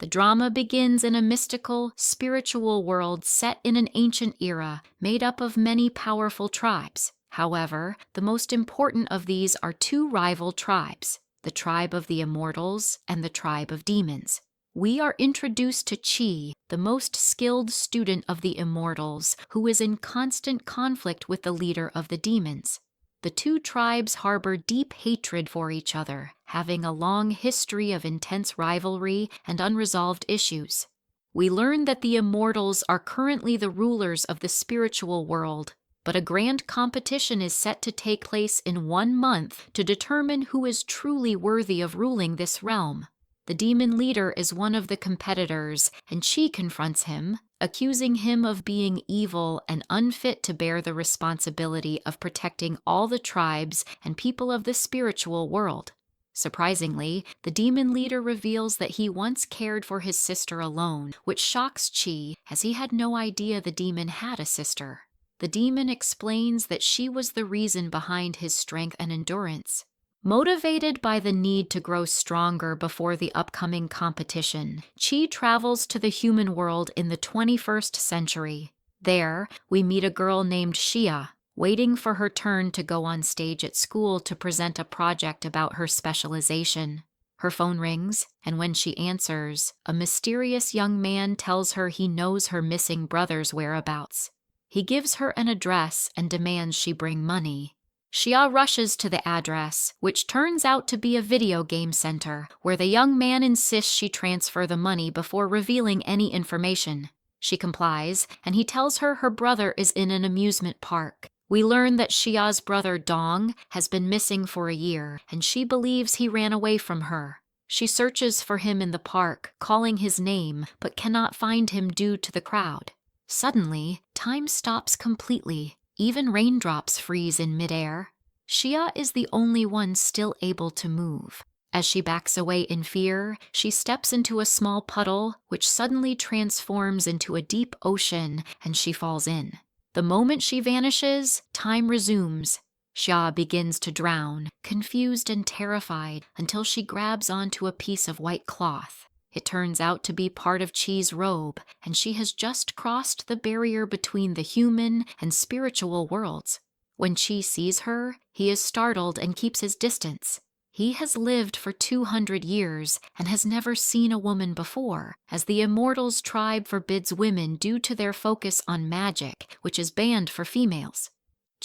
The drama begins in a mystical, spiritual world set in an ancient era made up of many powerful tribes. However, the most important of these are two rival tribes, the tribe of the immortals and the tribe of demons. We are introduced to Chi, the most skilled student of the immortals, who is in constant conflict with the leader of the demons. The two tribes harbor deep hatred for each other, having a long history of intense rivalry and unresolved issues. We learn that the immortals are currently the rulers of the spiritual world, but a grand competition is set to take place in 1 month to determine who is truly worthy of ruling this realm. The demon leader is one of the competitors, and Chi confronts him, accusing him of being evil and unfit to bear the responsibility of protecting all the tribes and people of the spiritual world. Surprisingly, the demon leader reveals that he once cared for his sister alone, which shocks Chi, as he had no idea the demon had a sister. The demon explains that she was the reason behind his strength and endurance. Motivated by the need to grow stronger before the upcoming competition, Chi travels to the human world in the 21st century. There, we meet a girl named Xia, waiting for her turn to go on stage at school to present a project about her specialization. Her phone rings, and when she answers, a mysterious young man tells her he knows her missing brother's whereabouts. He gives her an address and demands she bring money. Xia rushes to the address, which turns out to be a video game center, where the young man insists she transfer the money before revealing any information. She complies, and he tells her brother is in an amusement park. We learn that Xia's brother Dong has been missing for a year, and she believes he ran away from her. She searches for him in the park, calling his name, but cannot find him due to the crowd. Suddenly, time stops completely. Even raindrops freeze in midair. Xia is the only one still able to move. As she backs away in fear, she steps into a small puddle, which suddenly transforms into a deep ocean, and she falls in. The moment she vanishes, time resumes. Xia begins to drown, confused and terrified, until she grabs onto a piece of white cloth. It turns out to be part of Chi's robe, and she has just crossed the barrier between the human and spiritual worlds. When Chi sees her, he is startled and keeps his distance. He has lived for 200 years and has never seen a woman before, as the Immortals tribe forbids women due to their focus on magic, which is banned for females.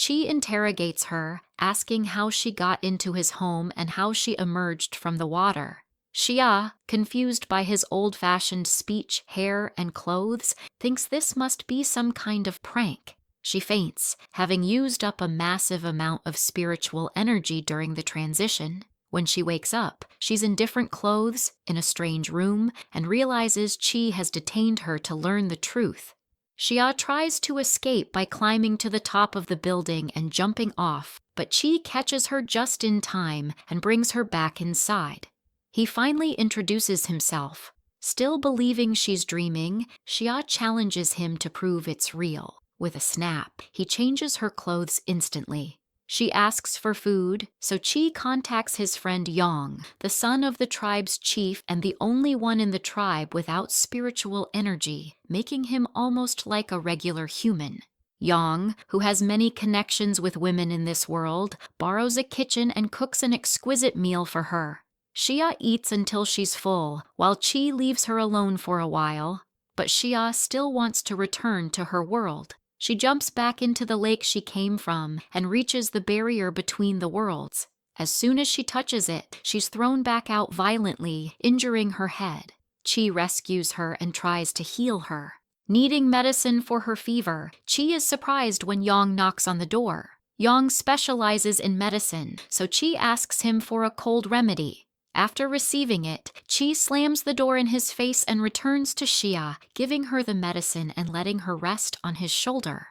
Chi interrogates her, asking how she got into his home and how she emerged from the water. Xia, confused by his old-fashioned speech, hair, and clothes, thinks this must be some kind of prank. She faints, having used up a massive amount of spiritual energy during the transition. When she wakes up, she's in different clothes, in a strange room, and realizes Chi has detained her to learn the truth. Xia tries to escape by climbing to the top of the building and jumping off, but Chi catches her just in time and brings her back inside. He finally introduces himself. Still believing she's dreaming, Xia challenges him to prove it's real. With a snap, he changes her clothes instantly. She asks for food, so Chi contacts his friend Yang, the son of the tribe's chief and the only one in the tribe without spiritual energy, making him almost like a regular human. Yang, who has many connections with women in this world, borrows a kitchen and cooks an exquisite meal for her. Xia eats until she's full, while Chi leaves her alone for a while, but Xia still wants to return to her world. She jumps back into the lake she came from and reaches the barrier between the worlds. As soon as she touches it, she's thrown back out violently, injuring her head. Chi rescues her and tries to heal her. Needing medicine for her fever, Chi is surprised when Yang knocks on the door. Yang specializes in medicine, so Chi asks him for a cold remedy. After receiving it, Chi slams the door in his face and returns to Xia, giving her the medicine and letting her rest on his shoulder.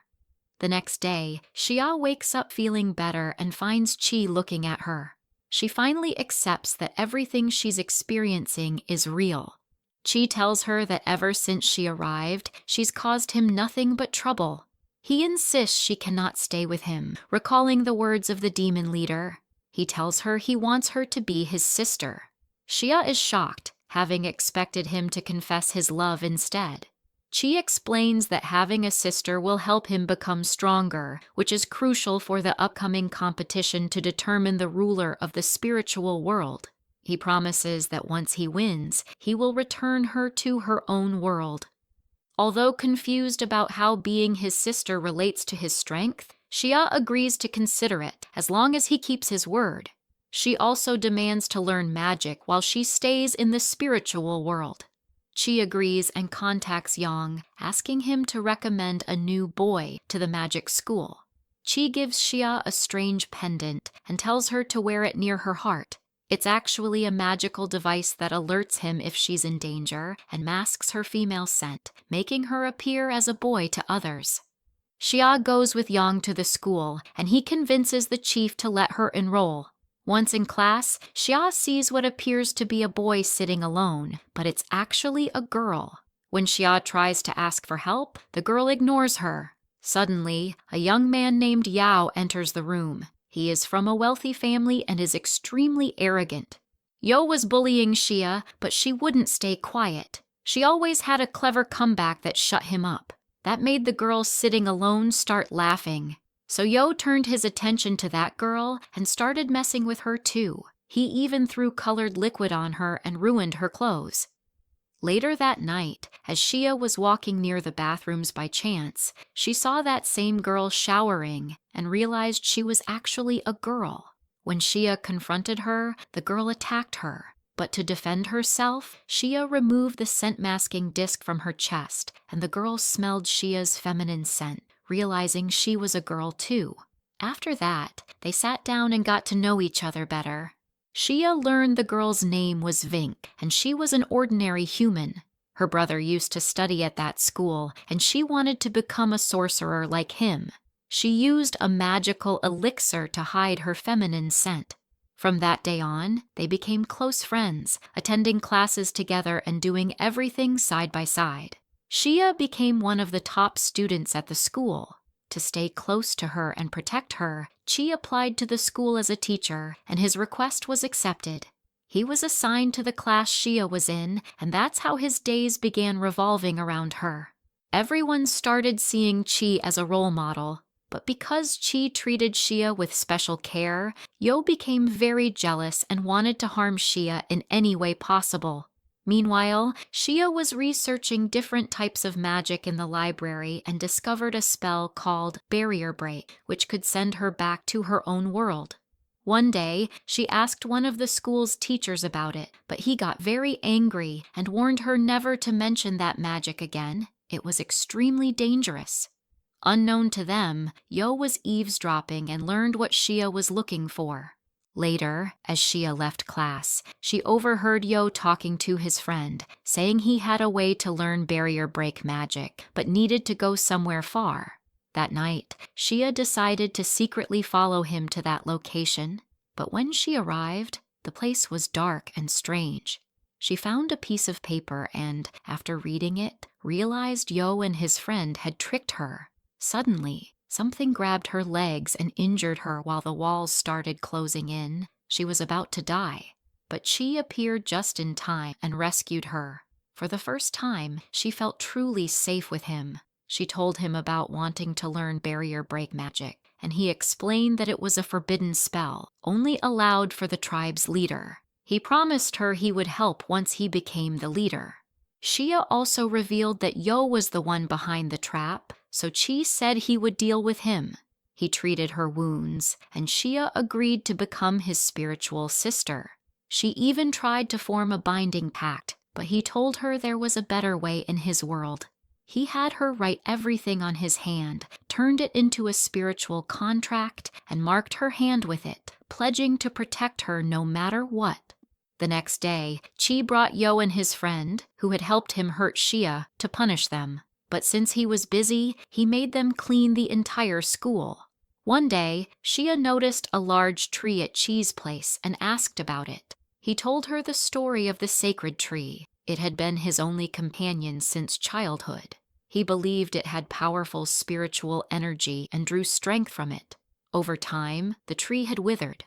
The next day, Xia wakes up feeling better and finds Chi looking at her. She finally accepts that everything she's experiencing is real. Chi tells her that ever since she arrived, she's caused him nothing but trouble. He insists she cannot stay with him, recalling the words of the demon leader. He tells her he wants her to be his sister. Xia is shocked, having expected him to confess his love instead. Chi explains that having a sister will help him become stronger, which is crucial for the upcoming competition to determine the ruler of the spiritual world. He promises that once he wins, he will return her to her own world. Although confused about how being his sister relates to his strength, Xia agrees to consider it as long as he keeps his word. She also demands to learn magic while she stays in the spiritual world. Chi agrees and contacts Yang, asking him to recommend a new boy to the magic school. Chi gives Xia a strange pendant and tells her to wear it near her heart. It's actually a magical device that alerts him if she's in danger and masks her female scent, making her appear as a boy to others. Xia goes with Yang to the school, and he convinces the chief to let her enroll. Once in class, Xia sees what appears to be a boy sitting alone, but it's actually a girl. When Xia tries to ask for help, the girl ignores her. Suddenly, a young man named Yao enters the room. He is from a wealthy family and is extremely arrogant. Yo was bullying Xia, but she wouldn't stay quiet. She always had a clever comeback that shut him up. That made the girl sitting alone start laughing. So Yo turned his attention to that girl and started messing with her too. He even threw colored liquid on her and ruined her clothes. Later that night, as Xia was walking near the bathrooms by chance, she saw that same girl showering and realized she was actually a girl. When Xia confronted her, the girl attacked her. But to defend herself, Xia removed the scent-masking disc from her chest, and the girl smelled Xia's feminine scent, realizing she was a girl too. After that, they sat down and got to know each other better. Xia learned the girl's name was Vink, and she was an ordinary human. Her brother used to study at that school, and she wanted to become a sorcerer like him. She used a magical elixir to hide her feminine scent. From that day on, they became close friends, attending classes together and doing everything side by side. Xia became one of the top students at the school. To stay close to her and protect her, Chi applied to the school as a teacher, and his request was accepted. He was assigned to the class Xia was in, and that's how his days began revolving around her. Everyone started seeing Chi as a role model, but because Chi treated Xia with special care, Yo became very jealous and wanted to harm Xia in any way possible. Meanwhile, Xia was researching different types of magic in the library and discovered a spell called Barrier Break, which could send her back to her own world. One day, she asked one of the school's teachers about it, but he got very angry and warned her never to mention that magic again. It was extremely dangerous. Unknown to them, Yo was eavesdropping and learned what Xia was looking for. Later, as Xia left class, she overheard Yo talking to his friend, saying he had a way to learn barrier break magic, but needed to go somewhere far. That night, Xia decided to secretly follow him to that location, but when she arrived, the place was dark and strange. She found a piece of paper and, after reading it, realized Yo and his friend had tricked her. Suddenly, something grabbed her legs and injured her while the walls started closing in. She was about to die, but Chi appeared just in time and rescued her. For the first time, she felt truly safe with him. She told him about wanting to learn barrier break magic, and he explained that it was a forbidden spell, only allowed for the tribe's leader. He promised her he would help once he became the leader. Xia also revealed that Yo was the one behind the trap, so Chi said he would deal with him. He treated her wounds, and Xia agreed to become his spiritual sister. She even tried to form a binding pact, but he told her there was a better way in his world. He had her write everything on his hand, turned it into a spiritual contract, and marked her hand with it, pledging to protect her no matter what. The next day, Chi brought Yo and his friend, who had helped him hurt Xia, to punish them. But since he was busy, he made them clean the entire school. One day, Xia noticed a large tree at Chi's place and asked about it. He told her the story of the sacred tree. It had been his only companion since childhood. He believed it had powerful spiritual energy and drew strength from it. Over time, the tree had withered.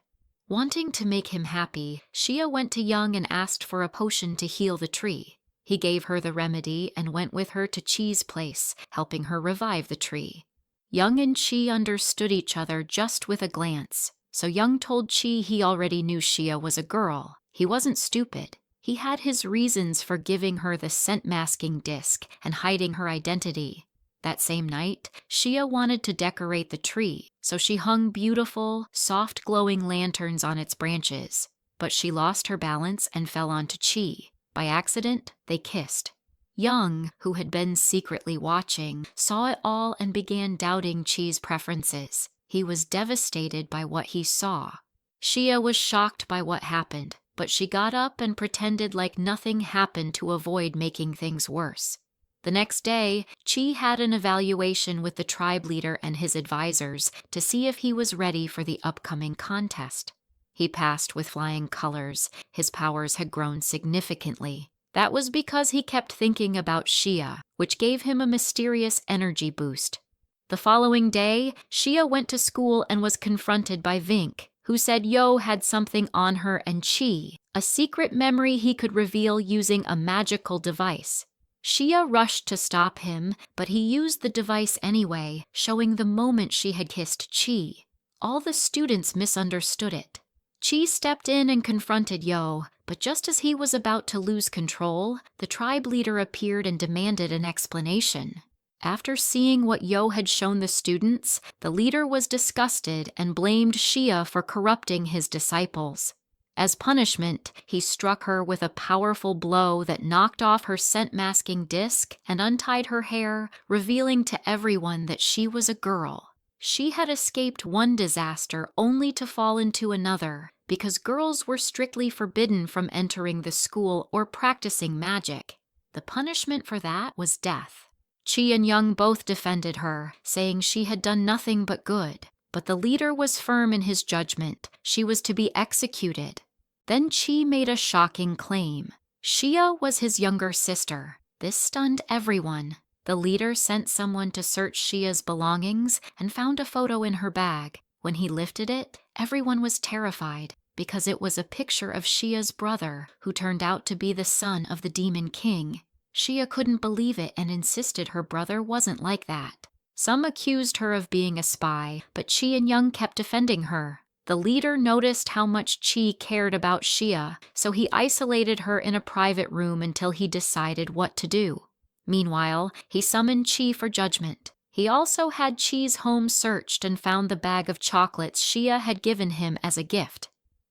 Wanting to make him happy, Xia went to Young and asked for a potion to heal the tree. He gave her the remedy and went with her to Qi's place, helping her revive the tree. Young and Qi understood each other just with a glance, so Young told Qi he already knew Xia was a girl. He wasn't stupid. He had his reasons for giving her the scent-masking disc and hiding her identity. That same night, Xia wanted to decorate the tree, so she hung beautiful, soft-glowing lanterns on its branches. But she lost her balance and fell onto Qi. By accident, they kissed. Young, who had been secretly watching, saw it all and began doubting Qi's preferences. He was devastated by what he saw. Xia was shocked by what happened, but she got up and pretended like nothing happened to avoid making things worse. The next day, Qi had an evaluation with the tribe leader and his advisors to see if he was ready for the upcoming contest. He passed with flying colors. His powers had grown significantly. That was because he kept thinking about Xia, which gave him a mysterious energy boost. The following day, Xia went to school and was confronted by Vink, who said Yo had something on her and Qi, a secret memory he could reveal using a magical device. Xia rushed to stop him, but he used the device anyway, showing the moment she had kissed Qi. All the students misunderstood it. Qi stepped in and confronted Yo, but just as he was about to lose control, the tribe leader appeared and demanded an explanation. After seeing what Yo had shown the students, the leader was disgusted and blamed Xia for corrupting his disciples. As punishment, he struck her with a powerful blow that knocked off her scent-masking disc and untied her hair, revealing to everyone that she was a girl. She had escaped one disaster only to fall into another, because girls were strictly forbidden from entering the school or practicing magic. The punishment for that was death. Qi and Young both defended her, saying she had done nothing but good. But the leader was firm in his judgment. She was to be executed. Then Qi made a shocking claim. Xia was his younger sister. This stunned everyone. The leader sent someone to search Xia's belongings and found a photo in her bag. When he lifted it, everyone was terrified because it was a picture of Xia's brother, who turned out to be the son of the Demon King. Xia couldn't believe it and insisted her brother wasn't like that. Some accused her of being a spy, but Qi and Young kept defending her. The leader noticed how much Qi cared about Xia, so he isolated her in a private room until he decided what to do. Meanwhile, he summoned Qi for judgment. He also had Qi's home searched and found the bag of chocolates Xia had given him as a gift.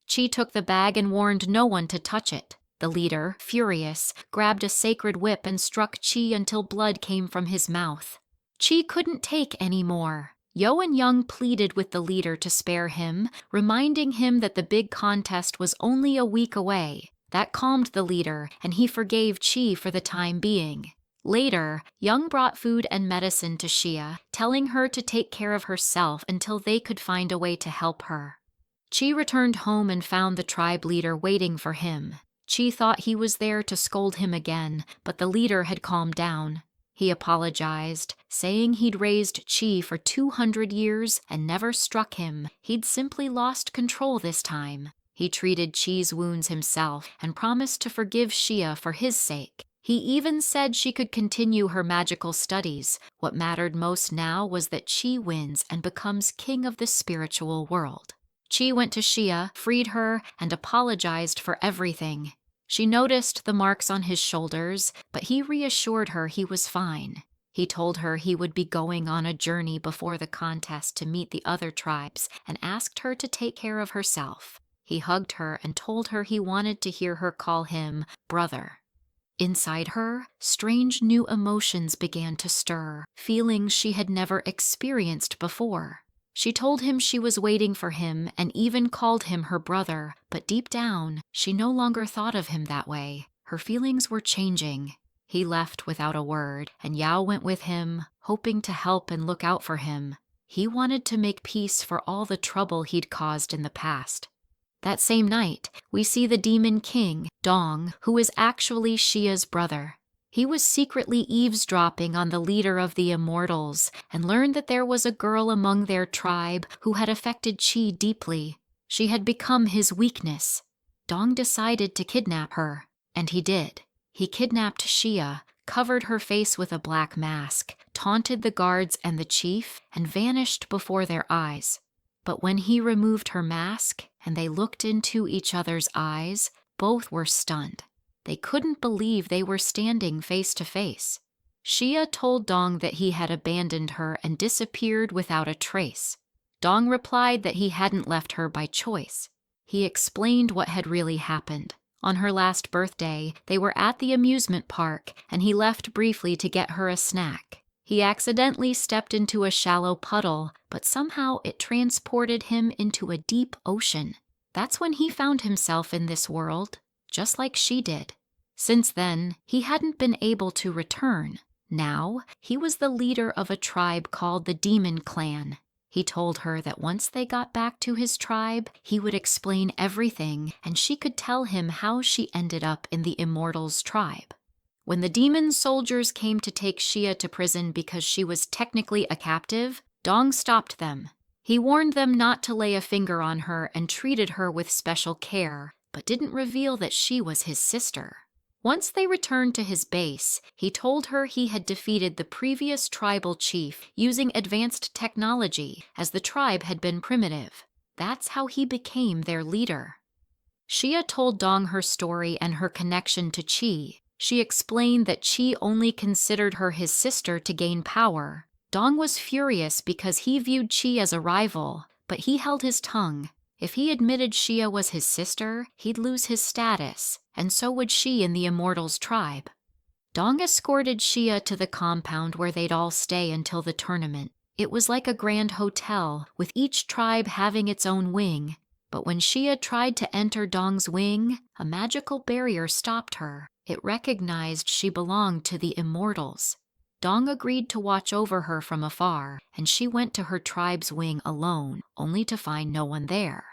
Qi took the bag and warned no one to touch it. The leader, furious, grabbed a sacred whip and struck Qi until blood came from his mouth. Qi couldn't take any more. Yo and Young pleaded with the leader to spare him, reminding him that the big contest was only a week away. That calmed the leader, and he forgave Qi for the time being. Later, Young brought food and medicine to Xia, telling her to take care of herself until they could find a way to help her. Qi returned home and found the tribe leader waiting for him. Qi thought he was there to scold him again, but the leader had calmed down. He apologized, saying he'd raised Qi for 200 years and never struck him. He'd simply lost control this time. He treated Qi's wounds himself and promised to forgive Xia for his sake. He even said she could continue her magical studies. What mattered most now was that Qi wins and becomes king of the spiritual world. Qi went to Xia, freed her, and apologized for everything. She noticed the marks on his shoulders, but he reassured her he was fine. He told her he would be going on a journey before the contest to meet the other tribes and asked her to take care of herself. He hugged her and told her he wanted to hear her call him brother. Inside her, strange new emotions began to stir, feelings she had never experienced before. She told him she was waiting for him and even called him her brother, but deep down, she no longer thought of him that way. Her feelings were changing. He left without a word, and Yao went with him, hoping to help and look out for him. He wanted to make peace for all the trouble he'd caused in the past. That same night, we see the Demon King, Dong, who is actually Xia's brother. He was secretly eavesdropping on the leader of the Immortals and learned that there was a girl among their tribe who had affected Qi deeply. She had become his weakness. Dong decided to kidnap her, and he did. He kidnapped Xia, covered her face with a black mask, taunted the guards and the chief, and vanished before their eyes. But when he removed her mask and they looked into each other's eyes, both were stunned. They couldn't believe they were standing face to face. Xia told Dong that he had abandoned her and disappeared without a trace. Dong replied that he hadn't left her by choice. He explained what had really happened. On her last birthday, they were at the amusement park, and he left briefly to get her a snack. He accidentally stepped into a shallow puddle, but somehow it transported him into a deep ocean. That's when he found himself in this world, just like she did. Since then, he hadn't been able to return. Now, he was the leader of a tribe called the Demon Clan. He told her that once they got back to his tribe, he would explain everything, and she could tell him how she ended up in the Immortals' tribe. When the demon soldiers came to take Xia to prison because she was technically a captive, Dong stopped them. He warned them not to lay a finger on her and treated her with special care, but didn't reveal that she was his sister. Once they returned to his base, he told her he had defeated the previous tribal chief using advanced technology, as the tribe had been primitive. That's how he became their leader. Xia told Dong her story and her connection to Qi. She explained that Qi only considered her his sister to gain power. Dong was furious because he viewed Qi as a rival, but he held his tongue. If he admitted Xia was his sister, he'd lose his status, and so would she in the Immortals' tribe. Dong escorted Xia to the compound where they'd all stay until the tournament. It was like a grand hotel, with each tribe having its own wing. But when Xia tried to enter Dong's wing, a magical barrier stopped her. It recognized she belonged to the Immortals. Dong agreed to watch over her from afar, and she went to her tribe's wing alone, only to find no one there.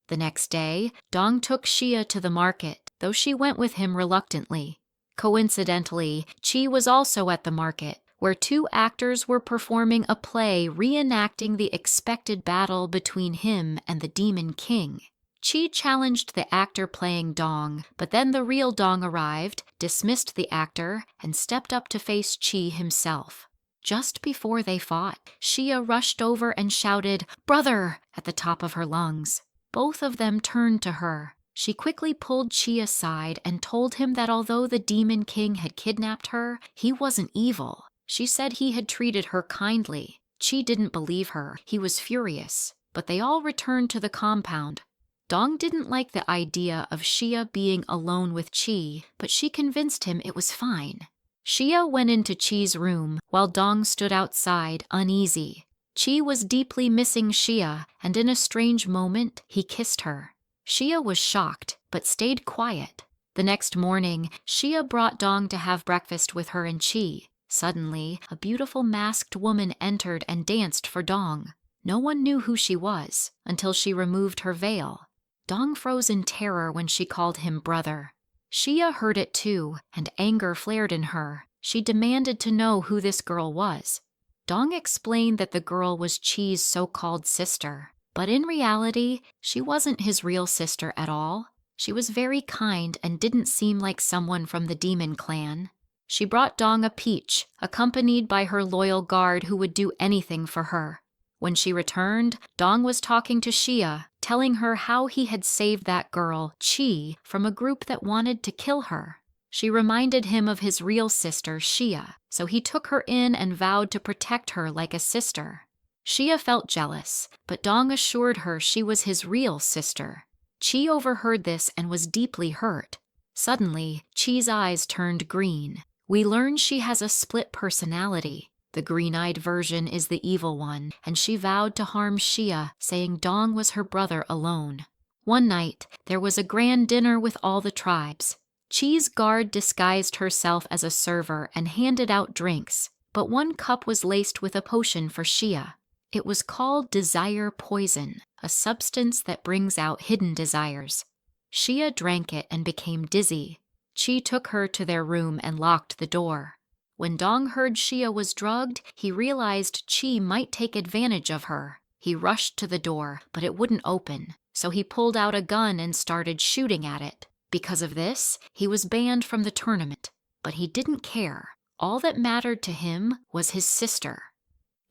The next day, Dong took Xia to the market, though she went with him reluctantly. Coincidentally, Qi was also at the market, where two actors were performing a play reenacting the expected battle between him and the Demon King. Qi challenged the actor playing Dong, but then the real Dong arrived, dismissed the actor, and stepped up to face Qi himself. Just before they fought, Xia rushed over and shouted, "Brother!" at the top of her lungs. Both of them turned to her. She quickly pulled Qi aside and told him that although the Demon King had kidnapped her, he wasn't evil. She said he had treated her kindly. Qi didn't believe her. He was furious. But they all returned to the compound. Dong didn't like the idea of Xia being alone with Qi, but she convinced him it was fine. Xia went into Qi's room, while Dong stood outside, uneasy. Qi was deeply missing Xia, and in a strange moment, he kissed her. Xia was shocked, but stayed quiet. The next morning, Xia brought Dong to have breakfast with her and Qi. Suddenly, a beautiful masked woman entered and danced for Dong. No one knew who she was, until she removed her veil. Dong froze in terror when she called him brother. Xia heard it too, and anger flared in her. She demanded to know who this girl was. Dong explained that the girl was Qi's so-called sister, but in reality, she wasn't his real sister at all. She was very kind and didn't seem like someone from the Demon Clan. She brought Dong a peach, accompanied by her loyal guard who would do anything for her. When she returned, Dong was talking to Xia, telling her how he had saved that girl, Qi, from a group that wanted to kill her. She reminded him of his real sister, Xia, so he took her in and vowed to protect her like a sister. Xia felt jealous, but Dong assured her she was his real sister. Qi overheard this and was deeply hurt. Suddenly, Qi's eyes turned green. We learn she has a split personality. The green-eyed version is the evil one, and she vowed to harm Xia, saying Dong was her brother alone. One night, there was a grand dinner with all the tribes. Qi's guard disguised herself as a server and handed out drinks, but one cup was laced with a potion for Xia. It was called desire poison, a substance that brings out hidden desires. Xia drank it and became dizzy. Qi took her to their room and locked the door. When Dong heard Xia was drugged, he realized Qi might take advantage of her. He rushed to the door, but it wouldn't open. so he pulled out a gun and started shooting at it. Because of this, he was banned from the tournament. But he didn't care. All that mattered to him was his sister.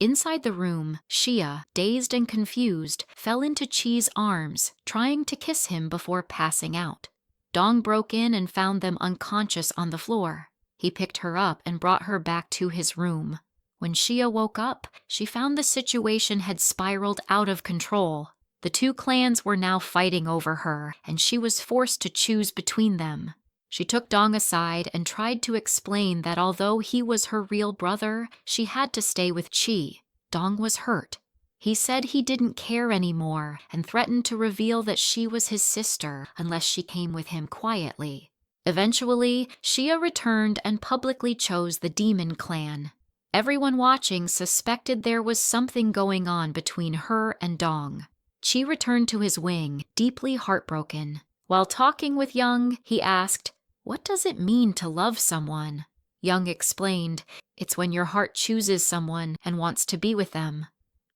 Inside the room, Xia, dazed and confused, fell into Qi's arms, trying to kiss him before passing out. Dong broke in and found them unconscious on the floor. He picked her up and brought her back to his room. When Xia woke up, she found the situation had spiraled out of control. The two clans were now fighting over her, and she was forced to choose between them. She took Dong aside and tried to explain that although he was her real brother, she had to stay with Qi. Dong was hurt. He said he didn't care anymore and threatened to reveal that she was his sister unless she came with him quietly. Eventually, Xia returned and publicly chose the Demon Clan. Everyone watching suspected there was something going on between her and Dong. Qi returned to his wing, deeply heartbroken. While talking with Young, he asked, "What does it mean to love someone?" Young explained, "It's when your heart chooses someone and wants to be with them."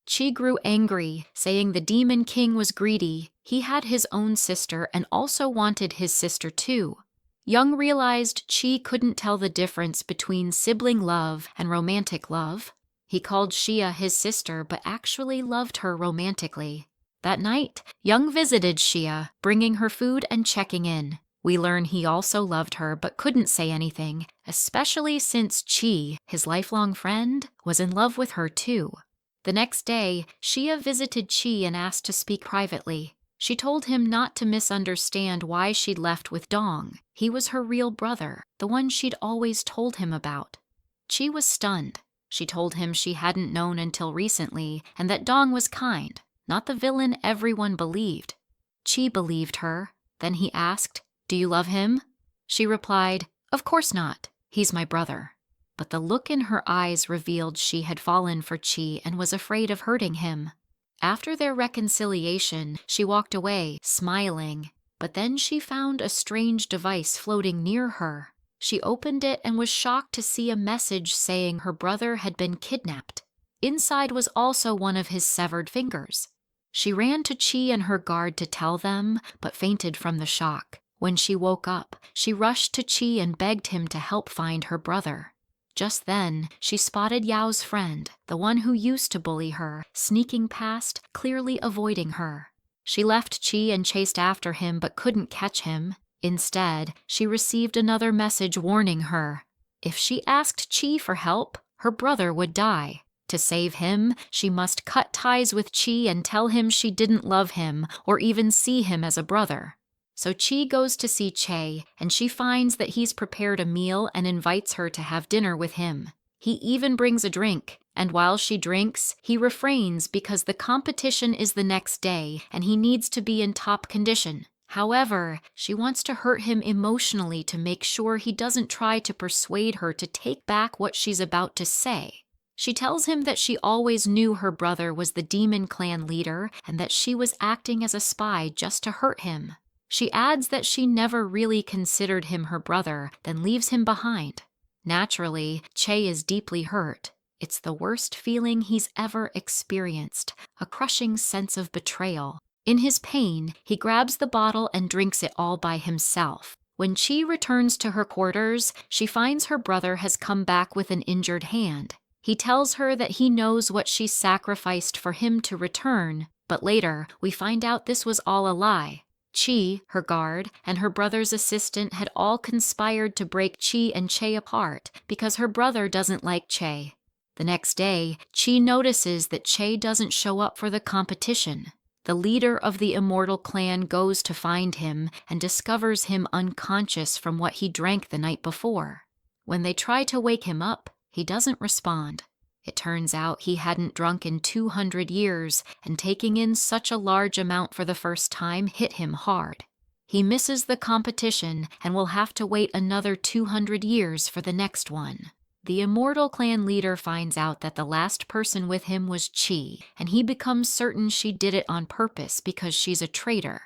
Qi grew angry, saying the Demon King was greedy. He had his own sister and also wanted his sister too. Young realized Qi couldn't tell the difference between sibling love and romantic love. He called Xia his sister but actually loved her romantically. That night, Young visited Xia, bringing her food and checking in. We learn he also loved her but couldn't say anything, especially since Qi, his lifelong friend, was in love with her too. The next day, Xia visited Qi and asked to speak privately. She told him not to misunderstand why she'd left with Dong. He was her real brother, the one she'd always told him about. Qi was stunned. She told him she hadn't known until recently and that Dong was kind, not the villain everyone believed. Qi believed her. Then he asked, "Do you love him?" She replied, "Of course not. He's my brother." But the look in her eyes revealed she had fallen for Qi and was afraid of hurting him. After their reconciliation, she walked away, smiling. But then she found a strange device floating near her. She opened it and was shocked to see a message saying her brother had been kidnapped. Inside was also one of his severed fingers. She ran to Qi and her guard to tell them, but fainted from the shock. When she woke up, she rushed to Qi and begged him to help find her brother. Just then, she spotted Yao's friend, the one who used to bully her, sneaking past, clearly avoiding her. She left Qi and chased after him but couldn't catch him. Instead, she received another message warning her. If she asked Qi for help, her brother would die. To save him, she must cut ties with Qi and tell him she didn't love him or even see him as a brother. So Qi goes to see Che, and she finds that he's prepared a meal and invites her to have dinner with him. He even brings a drink, and while she drinks, he refrains because the competition is the next day and he needs to be in top condition. However, she wants to hurt him emotionally to make sure he doesn't try to persuade her to take back what she's about to say. She tells him that she always knew her brother was the Demon Clan leader and that she was acting as a spy just to hurt him. She adds that she never really considered him her brother, then leaves him behind. Naturally, Che is deeply hurt. It's the worst feeling he's ever experienced, a crushing sense of betrayal. In his pain, he grabs the bottle and drinks it all by himself. When Qi returns to her quarters, she finds her brother has come back with an injured hand. He tells her that he knows what she sacrificed for him to return, but later we find out this was all a lie. Qi, her guard, and her brother's assistant had all conspired to break Qi and Che apart because her brother doesn't like Che. The next day, Qi notices that Che doesn't show up for the competition. The leader of the Immortal Clan goes to find him and discovers him unconscious from what he drank the night before. When they try to wake him up, he doesn't respond. It turns out he hadn't drunk in 200 years, and taking in such a large amount for the first time hit him hard. He misses the competition and will have to wait another 200 years for the next one. The Immortal Clan leader finds out that the last person with him was Qi, and he becomes certain she did it on purpose because she's a traitor.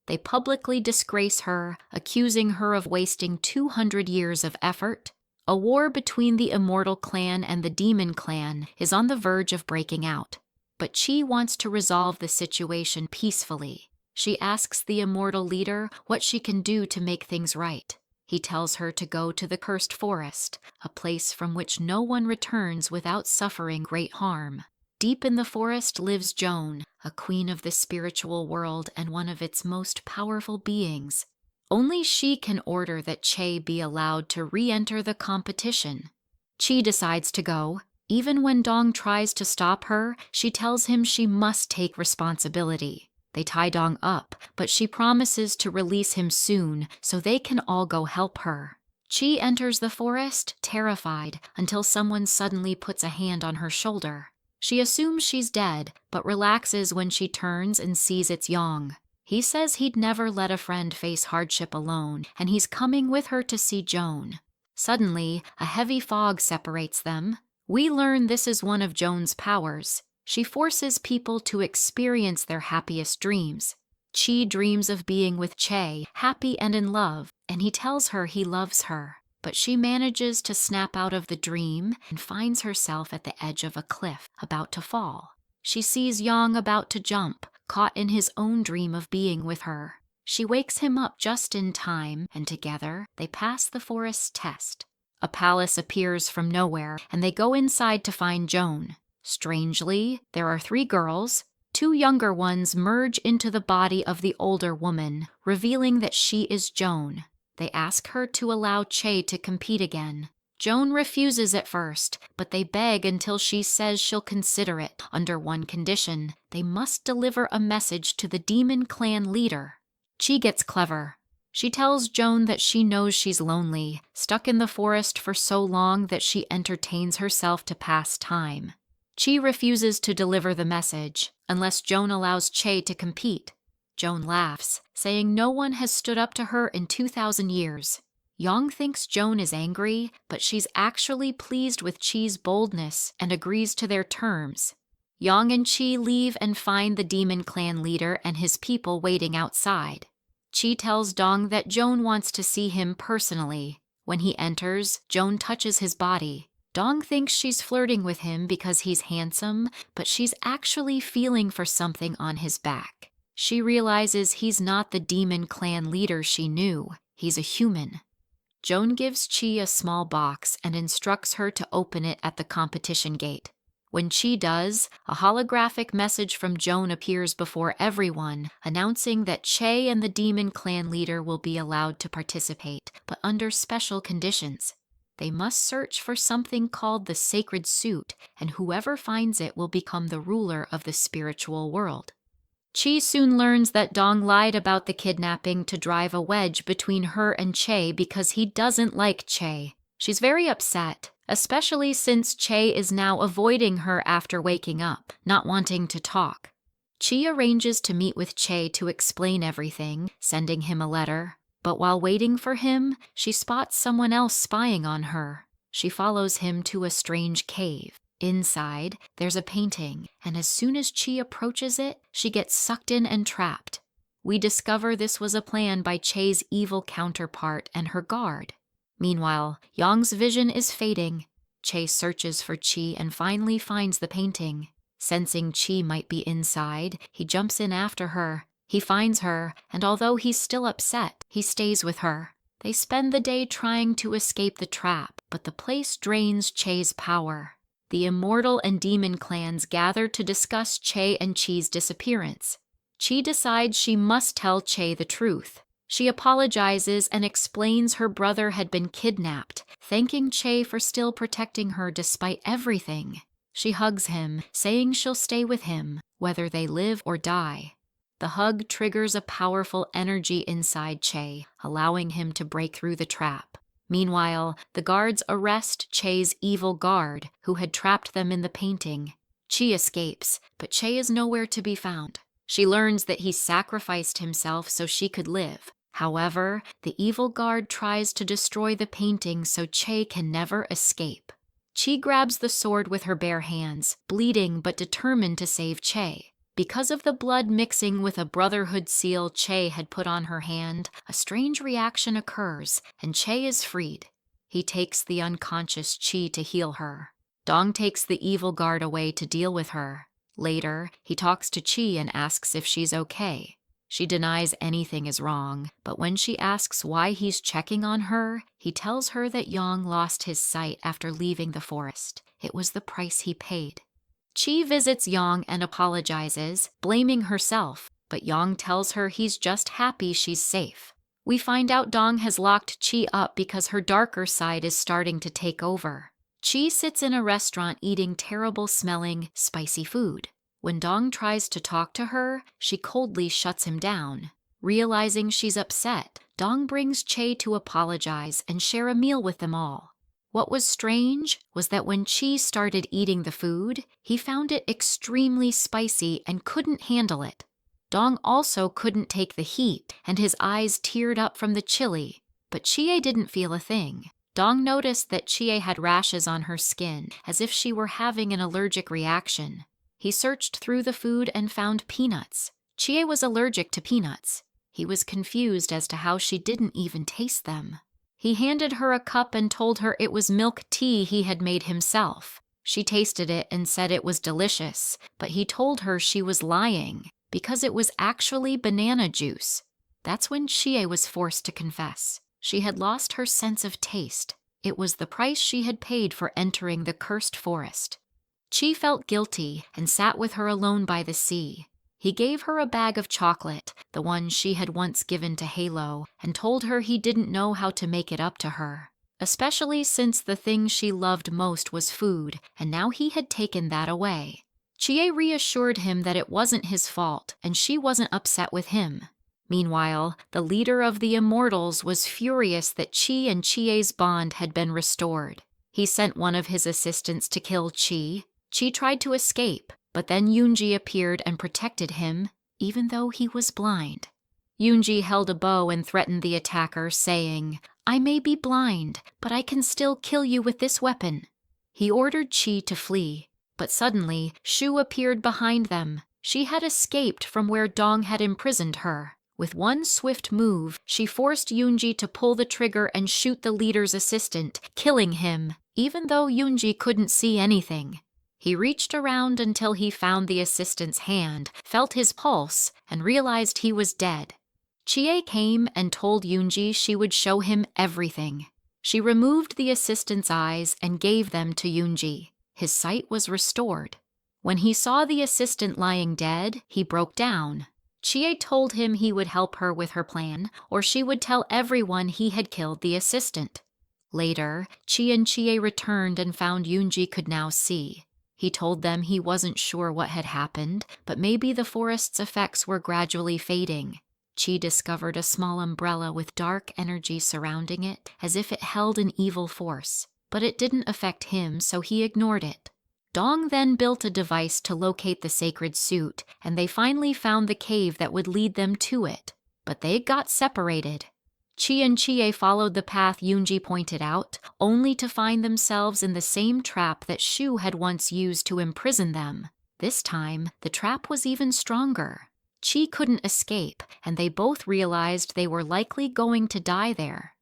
They publicly disgrace her, accusing her of wasting 200 years of effort. A war between the Immortal Clan and the Demon Clan is on the verge of breaking out, but Qi wants to resolve the situation peacefully. She asks the immortal leader what she can do to make things right. He tells her to go to the cursed forest, a place from which no one returns without suffering great harm. Deep in the forest lives Joan, a queen of the spiritual world and one of its most powerful beings. Only she can order that Che be allowed to re-enter the competition. Chi decides to go. Even when Dong tries to stop her, she tells him she must take responsibility. They tie Dong up, but she promises to release him soon so they can all go help her. Chi enters the forest, terrified, until someone suddenly puts a hand on her shoulder. She assumes she's dead, but relaxes when she turns and sees it's Yang. He says he'd never let a friend face hardship alone, and he's coming with her to see Joan. Suddenly, a heavy fog separates them. We learn this is one of Joan's powers. She forces people to experience their happiest dreams. Chi dreams of being with Che, happy and in love, and he tells her he loves her. But she manages to snap out of the dream and finds herself at the edge of a cliff, about to fall. She sees Yang about to jump, caught in his own dream of being with her. She wakes him up just in time, and together they pass the forest's test. A palace appears from nowhere, and they go inside to find Joan. Strangely, there are 3 girls. 2 younger ones merge into the body of the older woman, revealing that she is Joan. They ask her to allow Che to compete again. Joan refuses at first, but they beg until she says she'll consider it, under one condition: they must deliver a message to the demon clan leader. Chi gets clever. She tells Joan that she knows she's lonely, stuck in the forest for so long that she entertains herself to pass time. Chi refuses to deliver the message, unless Joan allows Che to compete. Joan laughs, saying no one has stood up to her in 2,000 years. Yang thinks Joan is angry, but she's actually pleased with Chi's boldness and agrees to their terms. Yang and Chi leave and find the demon clan leader and his people waiting outside. Chi tells Dong that Joan wants to see him personally. When he enters, Joan touches his body. Dong thinks she's flirting with him because he's handsome, but she's actually feeling for something on his back. She realizes he's not the demon clan leader she knew. He's a human. Joan gives Chi a small box and instructs her to open it at the competition gate. When Chi does, a holographic message from Joan appears before everyone, announcing that Che and the demon clan leader will be allowed to participate, but under special conditions. They must search for something called the sacred suit, and whoever finds it will become the ruler of the spiritual world. Chi soon learns that Dong lied about the kidnapping to drive a wedge between her and Che because he doesn't like Che. She's very upset, especially since Che is now avoiding her after waking up, not wanting to talk. Chi arranges to meet with Che to explain everything, sending him a letter. But while waiting for him, she spots someone else spying on her. She follows him to a strange cave. Inside, there's a painting, and as soon as Chi approaches it, she gets sucked in and trapped. We discover this was a plan by Che's evil counterpart and her guard. Meanwhile, Yang's vision is fading. Che searches for Chi and finally finds the painting. Sensing Chi might be inside, he jumps in after her. He finds her, and although he's still upset, he stays with her. They spend the day trying to escape the trap, but the place drains Che's power. The immortal and demon clans gather to discuss Che and Chi's disappearance. Chi decides she must tell Che the truth. She apologizes and explains her brother had been kidnapped, thanking Che for still protecting her despite everything. She hugs him, saying she'll stay with him, whether they live or die. The hug triggers a powerful energy inside Che, allowing him to break through the trap. Meanwhile, the guards arrest Che's evil guard, who had trapped them in the painting. Chi escapes, but Che is nowhere to be found. She learns that he sacrificed himself so she could live. However, the evil guard tries to destroy the painting so Che can never escape. Chi grabs the sword with her bare hands, bleeding but determined to save Che. Because of the blood mixing with a brotherhood seal Che had put on her hand, a strange reaction occurs, and Che is freed. He takes the unconscious Chi to heal her. Dong takes the evil guard away to deal with her. Later, he talks to Chi and asks if she's okay. She denies anything is wrong, but when she asks why he's checking on her, he tells her that Yang lost his sight after leaving the forest. It was the price he paid. Chi visits Yang and apologizes, blaming herself, but Yang tells her he's just happy she's safe. We find out Dong has locked Chi up because her darker side is starting to take over. Chi sits in a restaurant eating terrible-smelling, spicy food. When Dong tries to talk to her, she coldly shuts him down. Realizing she's upset, Dong brings Che to apologize and share a meal with them all. What was strange was that when Chi started eating the food, he found it extremely spicy and couldn't handle it. Dong also couldn't take the heat, and his eyes teared up from the chili, but Chie didn't feel a thing. Dong noticed that Chie had rashes on her skin, as if she were having an allergic reaction. He searched through the food and found peanuts. Chie was allergic to peanuts. He was confused as to how she didn't even taste them. He handed her a cup and told her it was milk tea he had made himself. She tasted it and said it was delicious, but he told her she was lying because it was actually banana juice. That's when Chie was forced to confess. She had lost her sense of taste. It was the price she had paid for entering the cursed forest. Chi felt guilty and sat with her alone by the sea. He gave her a bag of chocolate, the one she had once given to Halo, and told her he didn't know how to make it up to her, especially since the thing she loved most was food, and now he had taken that away. Chie reassured him that it wasn't his fault, and she wasn't upset with him. Meanwhile, the leader of the Immortals was furious that Chi and Chie's bond had been restored. He sent one of his assistants to kill Chi. Chi tried to escape, but then Yoonji appeared and protected him, even though he was blind. Yoonji held a bow and threatened the attacker, saying, "I may be blind, but I can still kill you with this weapon." He ordered Chi to flee, but suddenly Shu appeared behind them. She had escaped from where Dong had imprisoned her. With one swift move, she forced Yoonji to pull the trigger and shoot the leader's assistant, killing him, even though Yoonji couldn't see anything. He reached around until he found the assistant's hand, felt his pulse, and realized he was dead. Chie came and told Yoonji she would show him everything. She removed the assistant's eyes and gave them to Yoonji. His sight was restored. When he saw the assistant lying dead, he broke down. Chie told him he would help her with her plan, or she would tell everyone he had killed the assistant. Later, Chi and Chie returned and found Yoonji could now see. He told them he wasn't sure what had happened, but maybe the forest's effects were gradually fading. Chi discovered a small umbrella with dark energy surrounding it, as if it held an evil force. But it didn't affect him, so he ignored it. Dong then built a device to locate the sacred suit, and they finally found the cave that would lead them to it. But they got separated. Chi and Chie followed the path Yoonji pointed out, only to find themselves in the same trap that Shu had once used to imprison them. This time, the trap was even stronger. Chi couldn't escape, and they both realized they were likely going to die there.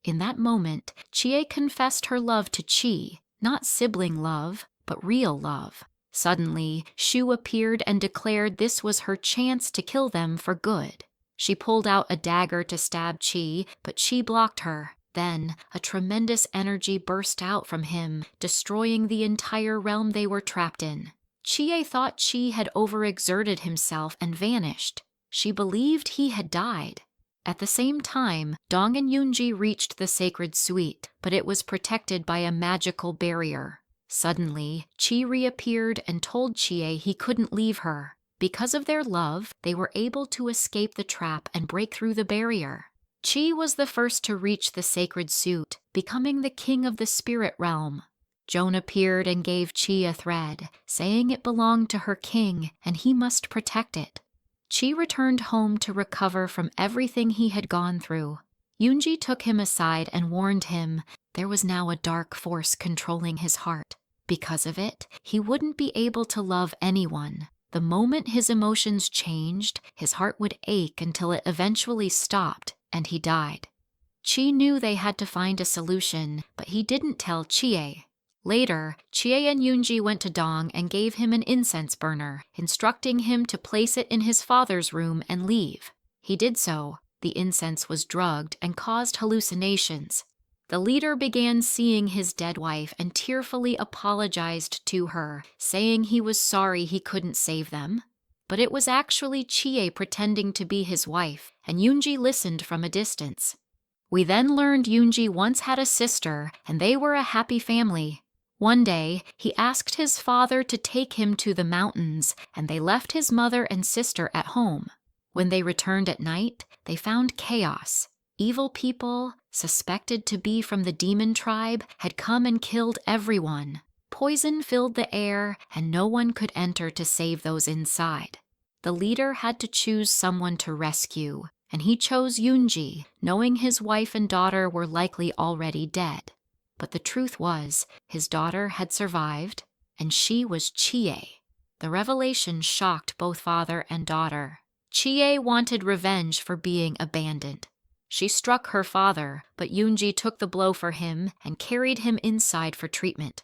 In that moment, Chie confessed her love to Chi, not sibling love, but real love. Suddenly, Shu appeared and declared this was her chance to kill them for good. She pulled out a dagger to stab Chi, but Chi blocked her. Then, a tremendous energy burst out from him, destroying the entire realm they were trapped in. Chie thought Chi had overexerted himself and vanished. She believed he had died. At the same time, Dong and Yoonji reached the sacred suite, but it was protected by a magical barrier. Suddenly, Chi reappeared and told Chie he couldn't leave her. Because of their love, they were able to escape the trap and break through the barrier. Chi was the first to reach the sacred suit, becoming the king of the spirit realm. Joan appeared and gave Chi a thread, saying it belonged to her king and he must protect it. Chi returned home to recover from everything he had gone through. Yoonji took him aside and warned him there was now a dark force controlling his heart. Because of it, he wouldn't be able to love anyone. The moment his emotions changed, his heart would ache until it eventually stopped, and he died. Chi knew they had to find a solution, but he didn't tell Chie. Later, Chie and Yoonji went to Dong and gave him an incense burner, instructing him to place it in his father's room and leave. He did so. The incense was drugged and caused hallucinations. The leader began seeing his dead wife and tearfully apologized to her, saying he was sorry he couldn't save them. But it was actually Chie pretending to be his wife, and Yoonji listened from a distance. We then learned Yoonji once had a sister, and they were a happy family. One day, he asked his father to take him to the mountains, and they left his mother and sister at home. When they returned at night, they found chaos. Evil people, suspected to be from the demon tribe, had come and killed everyone. Poison filled the air, and no one could enter to save those inside. The leader had to choose someone to rescue, and he chose Yoonji, knowing his wife and daughter were likely already dead. But the truth was, his daughter had survived, and she was Chie. The revelation shocked both father and daughter. Chie wanted revenge for being abandoned. She struck her father, but Yoonji took the blow for him and carried him inside for treatment.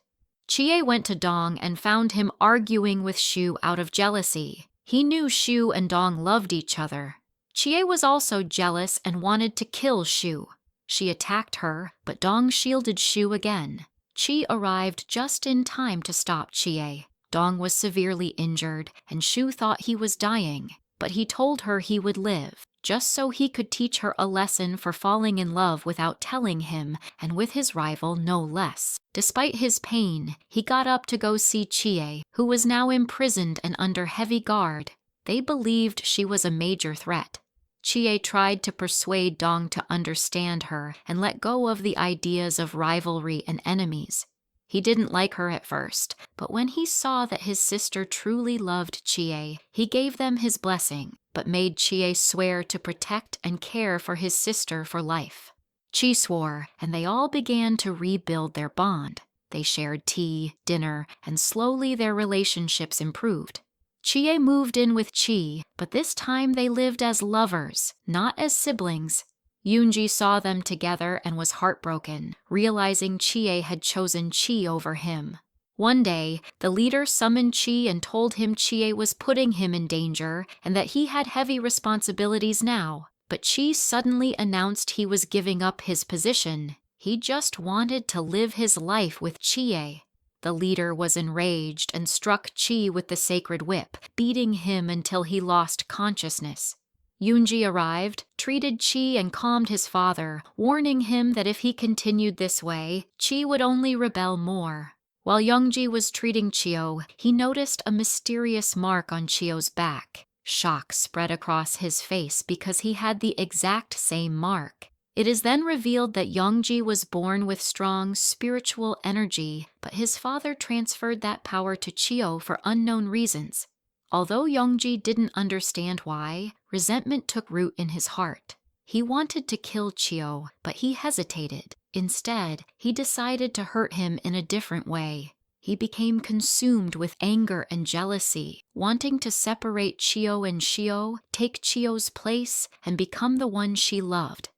Chie went to Dong and found him arguing with Shu out of jealousy. He knew Shu and Dong loved each other. Chie was also jealous and wanted to kill Shu. She attacked her, but Dong shielded Shu again. Chi arrived just in time to stop Chie. Dong was severely injured, and Shu thought he was dying, but he told her he would live, just so he could teach her a lesson for falling in love without telling him, and with his rival no less. Despite his pain, he got up to go see Chie, who was now imprisoned and under heavy guard. They believed she was a major threat. Chie tried to persuade Dong to understand her and let go of the ideas of rivalry and enemies. He didn't like her at first, but when he saw that his sister truly loved Chie, he gave them his blessing, but made Chie swear to protect and care for his sister for life. Chi swore, and they all began to rebuild their bond. They shared tea, dinner, and slowly their relationships improved. Chie moved in with Chi, but this time they lived as lovers, not as siblings. Yoonji saw them together and was heartbroken, realizing Chie had chosen Chi over him. One day, the leader summoned Chi and told him Chie was putting him in danger and that he had heavy responsibilities now. But Chi suddenly announced he was giving up his position. He just wanted to live his life with Chie. The leader was enraged and struck Chi with the sacred whip, beating him until he lost consciousness. Yoonji arrived, treated Chi and calmed his father, warning him that if he continued this way, Chi would only rebel more. While Youngji was treating Chio, he noticed a mysterious mark on Chio's back. Shock spread across his face because he had the exact same mark. It is then revealed that Youngji was born with strong spiritual energy, but his father transferred that power to Chio for unknown reasons. Although Youngji didn't understand why, resentment took root in his heart. He wanted to kill Chio, but he hesitated. Instead, he decided to hurt him in a different way. He became consumed with anger and jealousy, wanting to separate Chio and Shio, take Chio's place, and become the one she loved.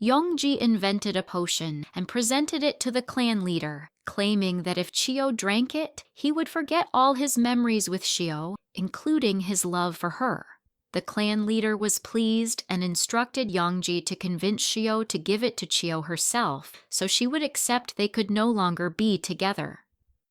Youngji invented a potion and presented it to the clan leader, claiming that if Chio drank it, he would forget all his memories with Shio, including his love for her. The clan leader was pleased and instructed Youngji to convince Shio to give it to Chio herself, so she would accept they could no longer be together.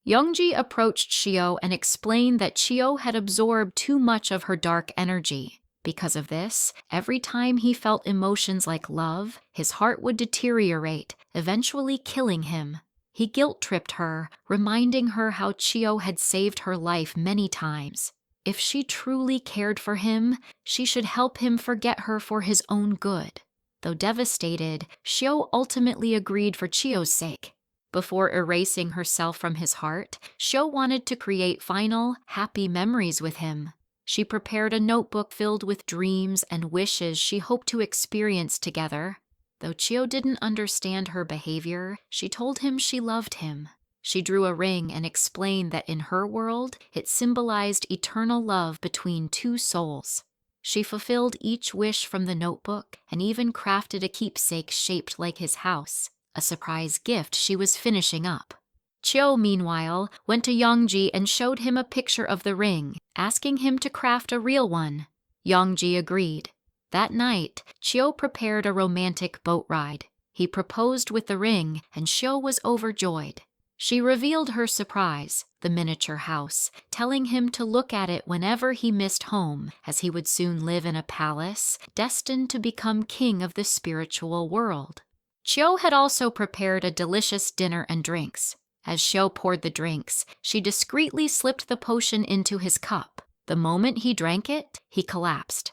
Youngji approached Shio and explained that Chio had absorbed too much of her dark energy. Because of this, every time he felt emotions like love, his heart would deteriorate, eventually killing him. He guilt-tripped her, reminding her how Chio had saved her life many times. If she truly cared for him, she should help him forget her for his own good. Though devastated, Shio ultimately agreed for Chio's sake. Before erasing herself from his heart, Shio wanted to create final, happy memories with him. She prepared a notebook filled with dreams and wishes she hoped to experience together. Though Chio didn't understand her behavior, she told him she loved him. She drew a ring and explained that in her world, it symbolized eternal love between two souls. She fulfilled each wish from the notebook and even crafted a keepsake shaped like his house, a surprise gift she was finishing up. Chio, meanwhile, went to Youngji and showed him a picture of the ring, asking him to craft a real one. Youngji agreed. That night, Chiyo prepared a romantic boat ride. He proposed with the ring, and Chiyo was overjoyed. She revealed her surprise, the miniature house, telling him to look at it whenever he missed home, as he would soon live in a palace, destined to become king of the spiritual world. Chiyo had also prepared a delicious dinner and drinks. As Chiyo poured the drinks, she discreetly slipped the potion into his cup. The moment he drank it, he collapsed.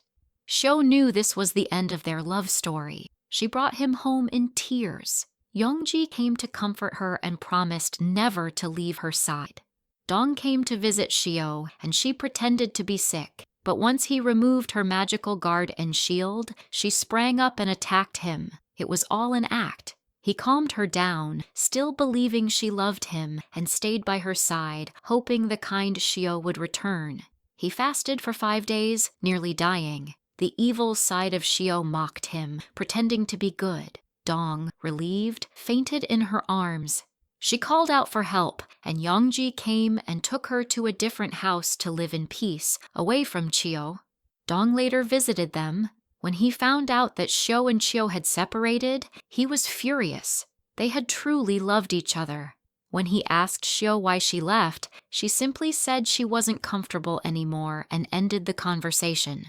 Chiyo knew this was the end of their love story. She brought him home in tears. Yongji came to comfort her and promised never to leave her side. Dong came to visit Chiyo, and she pretended to be sick. But once he removed her magical guard and shield, she sprang up and attacked him. It was all an act. He calmed her down, still believing she loved him, and stayed by her side, hoping the kind Chiyo would return. He fasted for 5 days, nearly dying. The evil side of Chiyo mocked him, pretending to be good. Dong, relieved, fainted in her arms. She called out for help, and Yongji came and took her to a different house to live in peace, away from Chiyo. Dong later visited them. When he found out that Chiyo and Chiyo had separated, he was furious. They had truly loved each other. When he asked Chiyo why she left, she simply said she wasn't comfortable anymore and ended the conversation.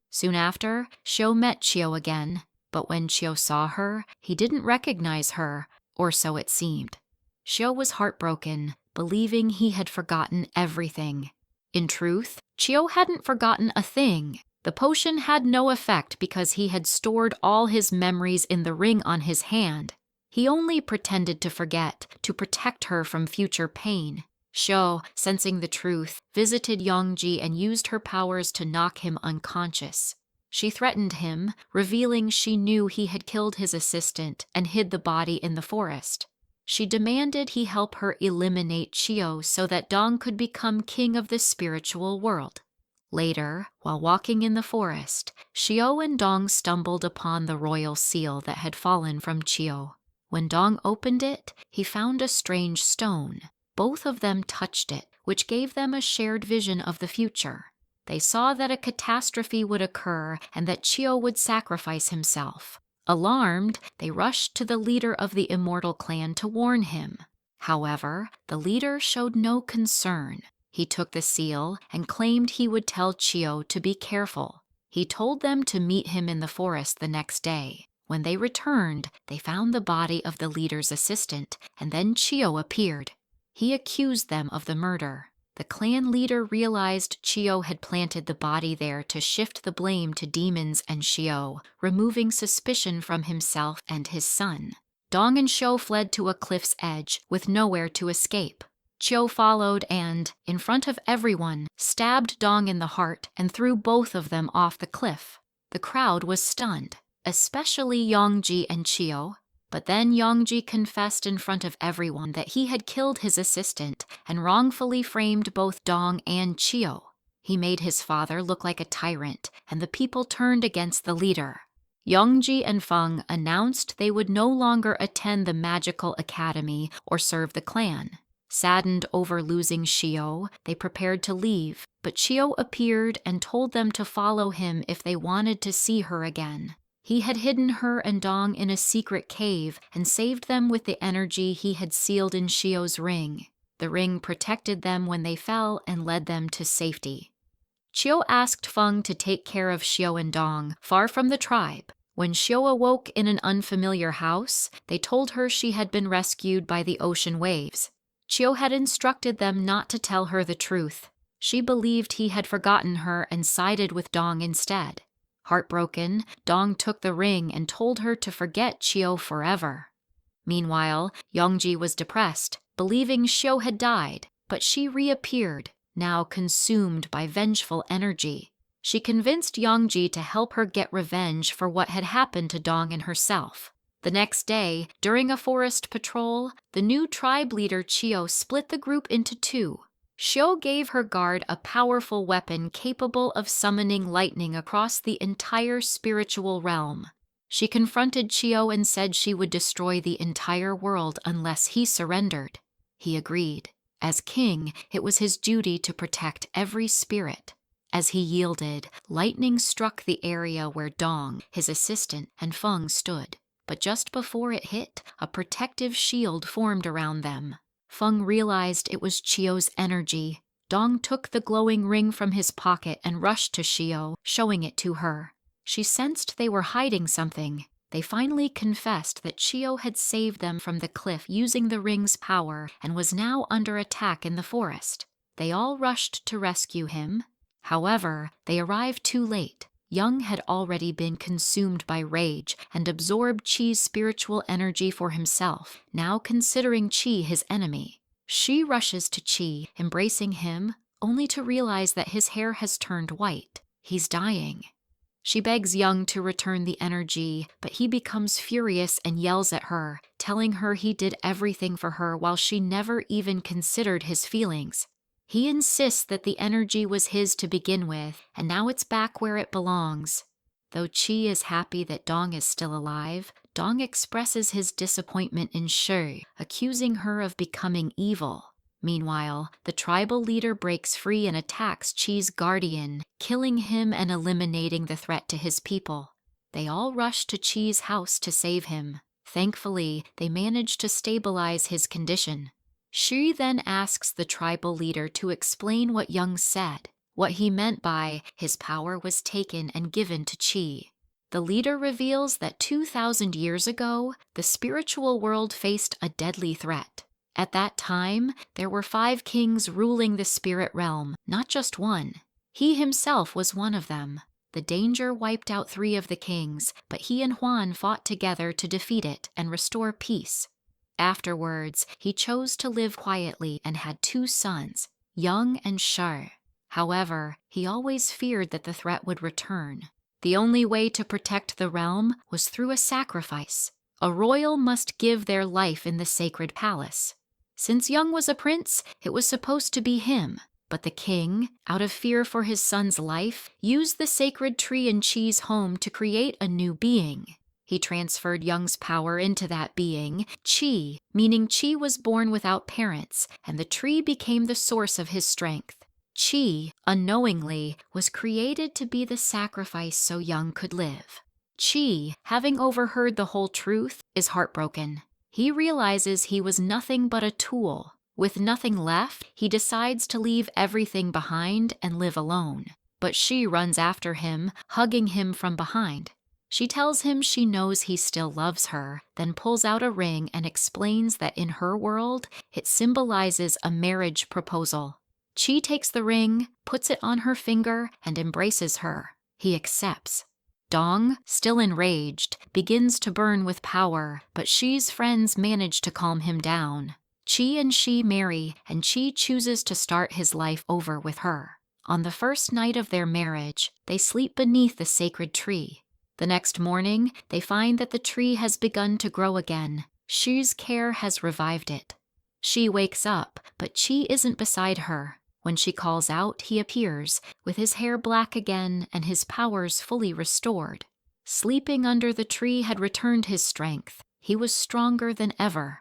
Soon after, Chiyo met Chiyo again, but when Chiyo saw her, he didn't recognize her, or so it seemed. Chiyo was heartbroken, believing he had forgotten everything. In truth, Chiyo hadn't forgotten a thing. The potion had no effect because he had stored all his memories in the ring on his hand. He only pretended to forget, to protect her from future pain. Chiyo, sensing the truth, visited Yongji and used her powers to knock him unconscious. She threatened him, revealing she knew he had killed his assistant and hid the body in the forest. She demanded he help her eliminate Chiyo so that Dong could become king of the spiritual world. Later, while walking in the forest, Chiyo and Dong stumbled upon the royal seal that had fallen from Chiyo. When Dong opened it, he found a strange stone. Both of them touched it, which gave them a shared vision of the future. They saw that a catastrophe would occur and that Chiyo would sacrifice himself. Alarmed, they rushed to the leader of the immortal clan to warn him. However, the leader showed no concern. He took the seal and claimed he would tell Chiyo to be careful. He told them to meet him in the forest the next day. When they returned, they found the body of the leader's assistant, and then Chiyo appeared. He accused them of the murder. The clan leader realized Chiyo had planted the body there to shift the blame to demons and Chiyo, removing suspicion from himself and his son. Dong and Chiyo fled to a cliff's edge, with nowhere to escape. Chiyo followed and, in front of everyone, stabbed Dong in the heart and threw both of them off the cliff. The crowd was stunned, especially Yongji and Chiyo. But then Yongji confessed in front of everyone that he had killed his assistant and wrongfully framed both Dong and Chiyo. He made his father look like a tyrant, and the people turned against the leader. Yongji and Feng announced they would no longer attend the magical academy or serve the clan. Saddened over losing Chiyo, they prepared to leave, but Chiyo appeared and told them to follow him if they wanted to see her again. He had hidden her and Dong in a secret cave and saved them with the energy he had sealed in Chiyo's ring. The ring protected them when they fell and led them to safety. Chiyo asked Feng to take care of Chiyo and Dong, far from the tribe. When Chiyo awoke in an unfamiliar house, they told her she had been rescued by the ocean waves. Chiyo had instructed them not to tell her the truth. She believed he had forgotten her and sided with Dong instead. Heartbroken, Dong took the ring and told her to forget Chiyo forever. Meanwhile, Yongji was depressed, believing Chiyo had died, but she reappeared, now consumed by vengeful energy. She convinced Yongji to help her get revenge for what had happened to Dong and herself. The next day, during a forest patrol, the new tribe leader Chiyo split the group into two. Chiyo gave her guard a powerful weapon capable of summoning lightning across the entire spiritual realm. She confronted Chiyo and said she would destroy the entire world unless he surrendered. He agreed. As king, it was his duty to protect every spirit. As he yielded, lightning struck the area where Dong, his assistant, and Feng stood. But just before it hit, a protective shield formed around them. Feng realized it was Chiyo's energy. Dong took the glowing ring from his pocket and rushed to Chiyo, showing it to her. She sensed they were hiding something. They finally confessed that Chiyo had saved them from the cliff using the ring's power and was now under attack in the forest. They all rushed to rescue him. However, they arrived too late. Young had already been consumed by rage and absorbed Chi's spiritual energy for himself, now considering Chi his enemy. She rushes to Chi, embracing him, only to realize that his hair has turned white. He's dying. She begs Young to return the energy, but he becomes furious and yells at her, telling her he did everything for her while she never even considered his feelings. He insists that the energy was his to begin with, and now it's back where it belongs. Though Chi is happy that Dong is still alive, Dong expresses his disappointment in Shi, accusing her of becoming evil. Meanwhile, the tribal leader breaks free and attacks Chi's guardian, killing him and eliminating the threat to his people. They all rush to Chi's house to save him. Thankfully, they manage to stabilize his condition. Shi then asks the tribal leader to explain what Young said, what he meant by his power was taken and given to Chi. The leader reveals that 2,000 years ago, the spiritual world faced a deadly threat. At that time, there were 5 kings ruling the spirit realm, not just one. He himself was one of them. The danger wiped out 3 of the kings, but he and Huan fought together to defeat it and restore peace. Afterwards, he chose to live quietly and had 2 sons, Young and Shi. However, he always feared that the threat would return. The only way to protect the realm was through a sacrifice. A royal must give their life in the sacred palace. Since Young was a prince, it was supposed to be him. But the king, out of fear for his son's life, used the sacred tree in Chi's home to create a new being. He transferred Young's power into that being, Chi, meaning Chi was born without parents, and the tree became the source of his strength. Chi, unknowingly, was created to be the sacrifice so Young could live. Chi, having overheard the whole truth, is heartbroken. He realizes he was nothing but a tool. With nothing left, he decides to leave everything behind and live alone. But Shi runs after him, hugging him from behind. She tells him she knows he still loves her, then pulls out a ring and explains that in her world, it symbolizes a marriage proposal. Chi takes the ring, puts it on her finger, and embraces her. He accepts. Dong, still enraged, begins to burn with power, but Shi's friends manage to calm him down. Chi and Shi marry, and Chi chooses to start his life over with her. On the first night of their marriage, they sleep beneath the sacred tree. The next morning, they find that the tree has begun to grow again. Shi's care has revived it. Shi wakes up, but Chi isn't beside her. When she calls out, he appears, with his hair black again and his powers fully restored. Sleeping under the tree had returned his strength. He was stronger than ever.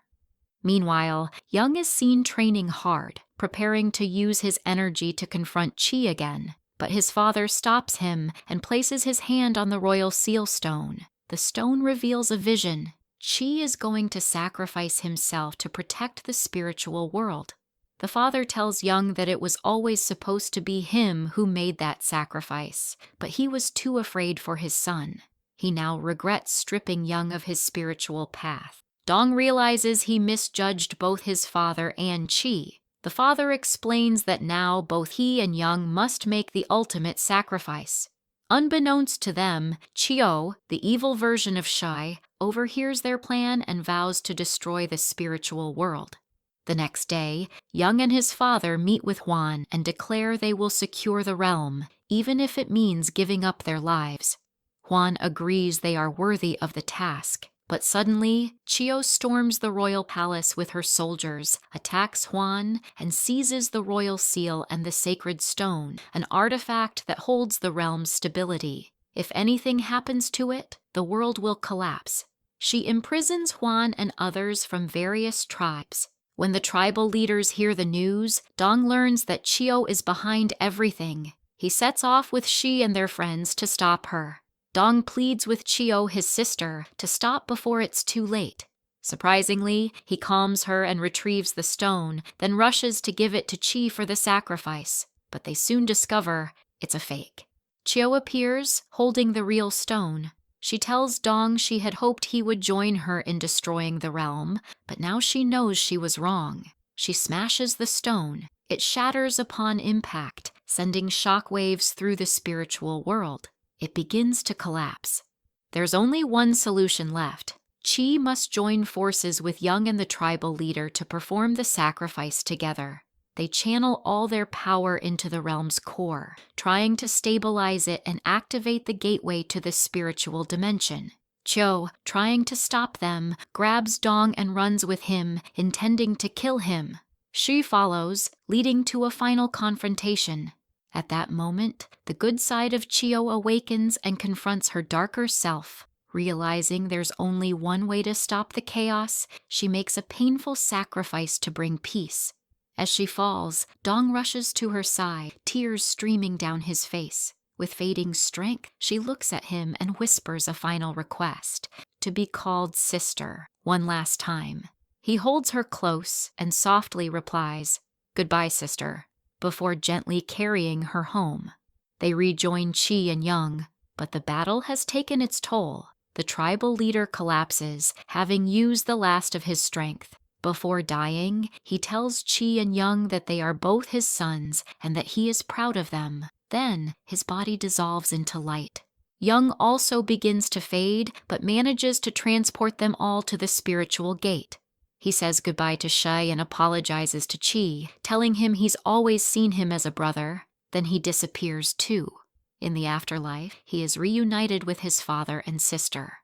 Meanwhile, Young is seen training hard, preparing to use his energy to confront Chi again. But his father stops him and places his hand on the royal seal stone. The stone reveals a vision. Chi is going to sacrifice himself to protect the spiritual world. The father tells Young that it was always supposed to be him who made that sacrifice, but he was too afraid for his son. He now regrets stripping Young of his spiritual path. Dong realizes he misjudged both his father and Chi. The father explains that now both he and Young must make the ultimate sacrifice. Unbeknownst to them, Chiyo, the evil version of Shi, overhears their plan and vows to destroy the spiritual world. The next day, Young and his father meet with Huan and declare they will secure the realm, even if it means giving up their lives. Huan agrees they are worthy of the task. But suddenly, Chiyo storms the royal palace with her soldiers, attacks Huan, and seizes the royal seal and the sacred stone, an artifact that holds the realm's stability. If anything happens to it, the world will collapse. She imprisons Huan and others from various tribes. When the tribal leaders hear the news, Dong learns that Chiyo is behind everything. He sets off with she and their friends to stop her. Dong pleads with Chio, his sister, to stop before it's too late. Surprisingly, he calms her and retrieves the stone, then rushes to give it to Chi for the sacrifice. But they soon discover it's a fake. Chio appears, holding the real stone. She tells Dong she had hoped he would join her in destroying the realm, but now she knows she was wrong. She smashes the stone. It shatters upon impact, sending shockwaves through the spiritual world. It begins to collapse. There's only one solution left. Chi must join forces with Young and the tribal leader to perform the sacrifice together. They channel all their power into the realm's core, trying to stabilize it and activate the gateway to the spiritual dimension. Chio, trying to stop them, grabs Dong and runs with him, intending to kill him. She follows, leading to a final confrontation. At that moment, the good side of Chio awakens and confronts her darker self. Realizing there's only one way to stop the chaos, she makes a painful sacrifice to bring peace. As she falls, Dong rushes to her side, tears streaming down his face. With fading strength, she looks at him and whispers a final request, to be called sister, one last time. He holds her close and softly replies, "Goodbye, sister," before gently carrying her home. They rejoin Chi and Young, but the battle has taken its toll. The tribal leader collapses, having used the last of his strength. Before dying, he tells Chi and Young that they are both his sons and that he is proud of them. Then, his body dissolves into light. Young also begins to fade, but manages to transport them all to the spiritual gate. He says goodbye to Shai and apologizes to Chi, telling him he's always seen him as a brother. Then he disappears too. In the afterlife, he is reunited with his father and sister.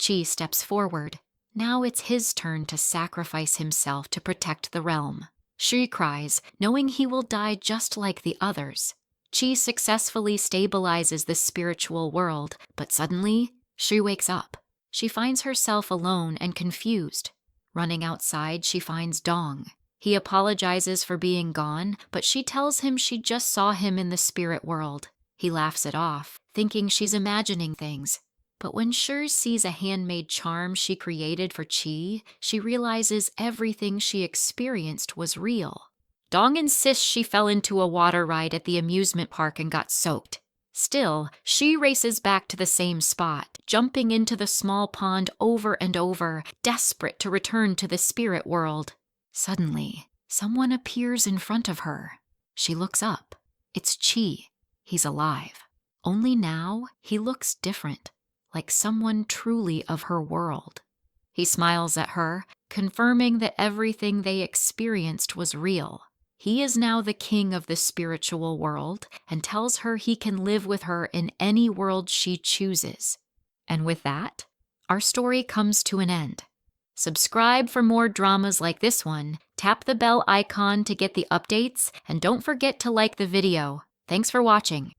Chi steps forward. Now it's his turn to sacrifice himself to protect the realm. She cries, knowing he will die just like the others. Chi successfully stabilizes the spiritual world, but suddenly, she wakes up. She finds herself alone and confused. Running outside, she finds Dong. He apologizes for being gone, but she tells him she just saw him in the spirit world. He laughs it off, thinking she's imagining things. But when Shur sees a handmade charm she created for Chi, she realizes everything she experienced was real. Dong insists she fell into a water ride at the amusement park and got soaked. Still, she races back to the same spot, jumping into the small pond over and over, desperate to return to the spirit world. Suddenly, someone appears in front of her. She looks up. It's Chi. He's alive. Only now, he looks different, like someone truly of her world. He smiles at her, confirming that everything they experienced was real. He is now the king of the spiritual world and tells her he can live with her in any world she chooses. And with that, our story comes to an end. Subscribe for more dramas like this one, tap the bell icon to get the updates, and don't forget to like the video. Thanks for watching.